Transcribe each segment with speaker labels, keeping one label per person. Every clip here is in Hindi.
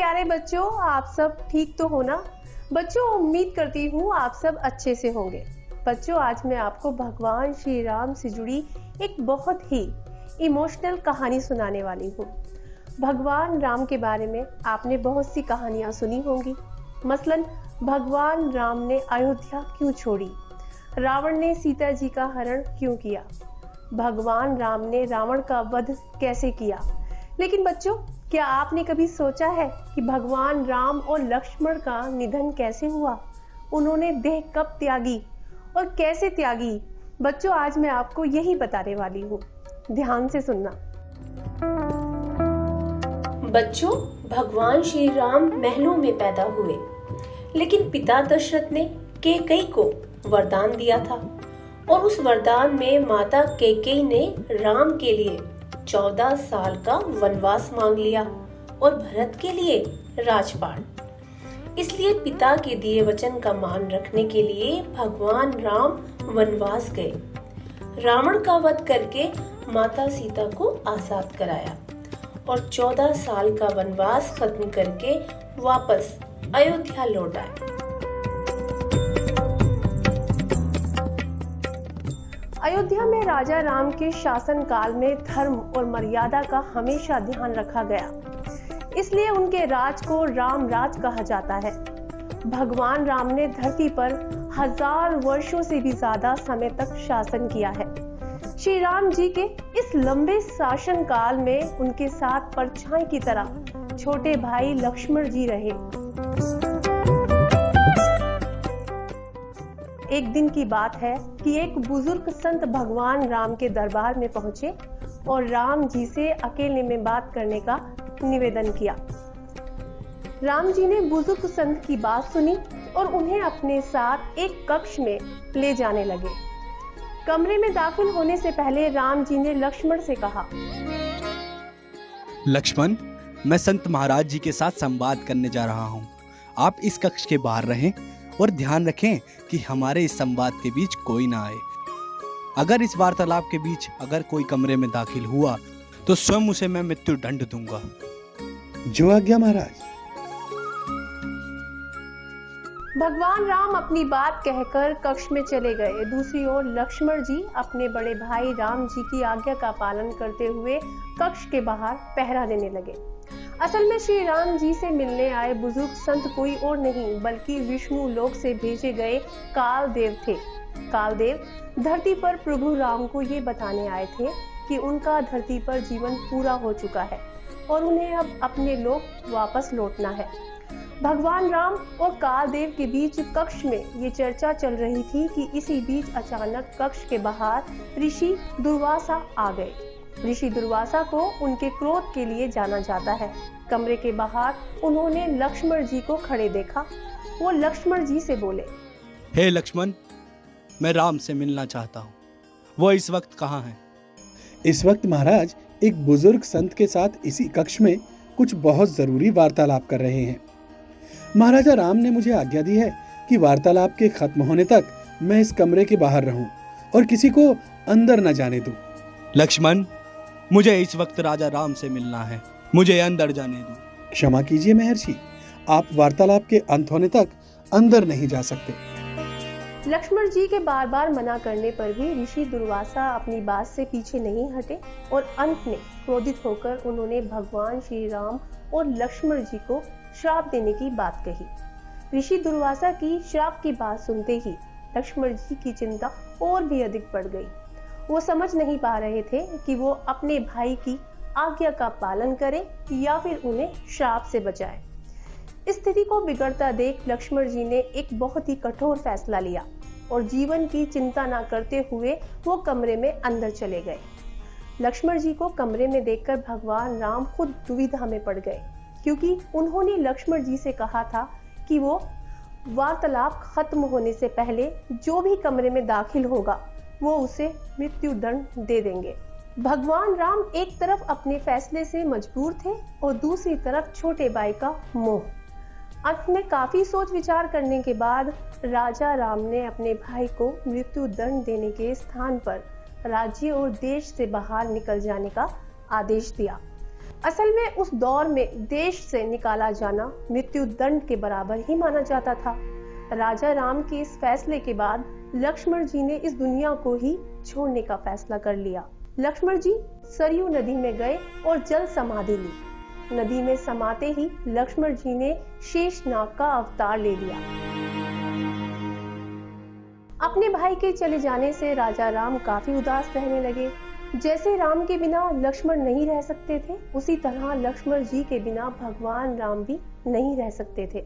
Speaker 1: प्यारे बच्चों, आप सब ठीक तो हो ना। बच्चों, उम्मीद करती हूँ आप सब अच्छे से होंगे। बच्चों, आज मैं आपको भगवान श्री राम से जुड़ी एक बहुत ही इमोशनल कहानी सुनाने वाली हूँ। भगवान राम के बारे में आपने बहुत सी कहानियां सुनी होंगी। मसलन भगवान राम ने अयोध्या क्यों छोड़ी, रावण ने सीता जी का हरण क्यों किया, भगवान राम ने रावण का वध कैसे किया। लेकिन बच्चों, क्या आपने कभी सोचा है कि भगवान राम और लक्ष्मण का निधन कैसे हुआ? उन्होंने देह कब त्यागी और कैसे त्यागी? बच्चों, आज मैं आपको यही बताने वाली हूँ। ध्यान से सुनना।
Speaker 2: बच्चों, भगवान श्री राम महलों में पैदा हुए, लेकिन पिता दशरथ ने कैकेयी को वरदान दिया था और उस वरदान में माता कैकेयी ने राम के लिए 14 साल का वनवास मांग लिया और भरत के लिए राजपाट। इसलिए पिता के दिए वचन का मान रखने के लिए भगवान राम वनवास गए। रावण का वध करके माता सीता को आजाद कराया और 14 साल का वनवास खत्म करके वापस अयोध्या लौट आए।
Speaker 1: अयोध्या में राजा राम के शासन काल में धर्म और मर्यादा का हमेशा ध्यान रखा गया, इसलिए उनके राज को राम राज कहा जाता है। भगवान राम ने धरती पर 1000 वर्षों से भी ज्यादा समय तक शासन किया है। श्री राम जी के इस लंबे शासन काल में उनके साथ परछाई की तरह छोटे भाई लक्ष्मण जी रहे। एक दिन की बात है कि एक बुजुर्ग संत भगवान राम के दरबार में पहुंचे और राम जी से अकेले में बात करने का निवेदन किया। राम जी ने बुजुर्ग संत की बात सुनी और उन्हें अपने साथ एक कक्ष में ले जाने लगे। कमरे में दाखिल होने से पहले राम जी ने लक्ष्मण से कहा,
Speaker 3: लक्ष्मण, मैं संत महाराज जी के साथ संवाद करने जा रहा हूँ। आप इस कक्ष के बाहर रहें और ध्यान रखें कि हमारे इस संवाद के बीच कोई ना आए। अगर इस वार्तालाप के बीच अगर कोई कमरे में दाखिल हुआ तो स्वयं उसे मैं मृत्यु दंड दूंगा।
Speaker 4: जो आज्ञा महाराज।
Speaker 1: भगवान राम अपनी बात कहकर कक्ष में चले गए। दूसरी ओर लक्ष्मण जी अपने बड़े भाई राम जी की आज्ञा का पालन करते हुए कक्ष के बाहर पहरा देने लगे। असल में श्री राम जी से मिलने आए बुजुर्ग संत कोई और नहीं बल्कि विष्णु लोक से भेजे गए कालदेव थे। कालदेव धरती पर प्रभु राम को ये बताने आए थे कि उनका धरती पर जीवन पूरा हो चुका है और उन्हें अब अपने लोक वापस लौटना है। भगवान राम और कालदेव के बीच कक्ष में ये चर्चा चल रही थी कि इसी बीच अचानक कक्ष के बाहर ऋषि दुर्वासा आ गए। ऋषि दुर्वासा को उनके क्रोध के लिए जाना जाता है। कमरे के बाहर उन्होंने लक्ष्मण जी को खड़े देखा। वो लक्ष्मण जी से बोले,
Speaker 3: हे लक्ष्मण, मैं राम से मिलना चाहता हूँ। वो इस वक्त कहाँ है?
Speaker 4: इस वक्त महाराज एक बुजुर्ग संत के साथ इसी कक्ष में कुछ बहुत जरूरी वार्तालाप कर रहे हैं। महाराजा राम ने मुझे आज्ञा दी है कि वार्तालाप के खत्म होने तक मैं इस कमरे के बाहर रहूं और किसी को अंदर न जाने दूं।
Speaker 3: लक्ष्मण, मुझे इस वक्त राजा राम से मिलना है, मुझे अंदर जाने दो।
Speaker 4: क्षमा कीजिए महर्षि, आप वार्तालाप के अंत होने तक अंदर नहीं जा सकते।
Speaker 1: लक्ष्मण जी के बार बार मना करने पर भी ऋषि दुर्वासा अपनी बात से पीछे नहीं हटे और अंत में क्रोधित होकर उन्होंने भगवान श्री राम और लक्ष्मण जी को श्राप देने की बात कही। ऋषि दुर्वासा की श्राप की बात सुनते ही लक्ष्मण जी की चिंता और भी अधिक बढ़ गई। वो समझ नहीं पा रहे थे कि वो अपने भाई की आज्ञा का पालन करें या फिर उन्हें श्राप से बचाएं। स्थिति को बिगड़ता देख लक्ष्मण जी ने एक बहुत ही कठोर फैसला लिया और जीवन की चिंता न करते हुए वो कमरे में अंदर चले गए। लक्ष्मण जी को कमरे में देखकर भगवान राम खुद दुविधा में पड़ गए, क्योंकि उन्होंने लक्ष्मण जी से कहा था कि वो वार्तालाप खत्म होने से पहले जो भी कमरे में दाखिल होगा वो उसे मृत्यु दंड दे देंगे। भगवान राम एक तरफ अपने फैसले से मजबूर थे और दूसरी तरफ छोटे भाई का मोह। अंत में काफी सोच विचार करने के बाद राजा राम ने अपने भाई को मृत्यु दंड देने के स्थान पर राज्य और देश से बाहर निकल जाने का आदेश दिया। असल में उस दौर में देश से निकाला जाना मृत्यु दंड के बराबर ही माना जाता था। राजा राम के इस फैसले के बाद लक्ष्मण जी ने इस दुनिया को ही छोड़ने का फैसला कर लिया। लक्ष्मण जी सरयू नदी में गए और जल समाधि ली। नदी में समाते ही लक्ष्मण जी ने शेषनाग का अवतार ले लिया। अपने भाई के चले जाने से राजा राम काफी उदास रहने लगे। जैसे राम के बिना लक्ष्मण नहीं रह सकते थे, उसी तरह लक्ष्मण जी के बिना भगवान राम भी नहीं रह सकते थे।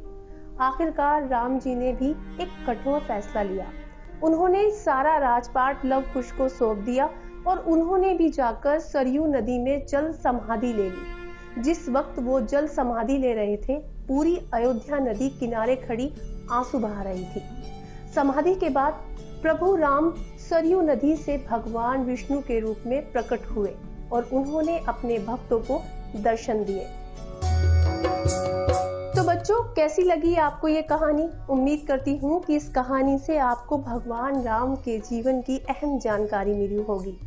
Speaker 1: आखिरकार राम जी ने भी एक कठोर फैसला लिया। उन्होंने सारा राजपाट लव कुश को सौंप दिया और उन्होंने भी जाकर सरयू नदी में जल समाधि ले ली। जिस वक्त वो जल समाधि ले रहे थे, पूरी अयोध्या नदी किनारे खड़ी आंसू बहा रही थी। समाधि के बाद प्रभु राम सरयू नदी से भगवान विष्णु के रूप में प्रकट हुए और उन्होंने अपने भक्तों को दर्शन दिए। तो बच्चों, कैसी लगी आपको ये कहानी? उम्मीद करती हूँ कि इस कहानी से आपको भगवान राम के जीवन की अहम जानकारी मिली होगी।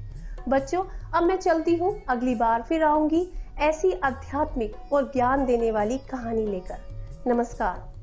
Speaker 1: बच्चों, अब मैं चलती हूँ, अगली बार फिर आऊंगी ऐसी आध्यात्मिक और ज्ञान देने वाली कहानी लेकर। नमस्कार।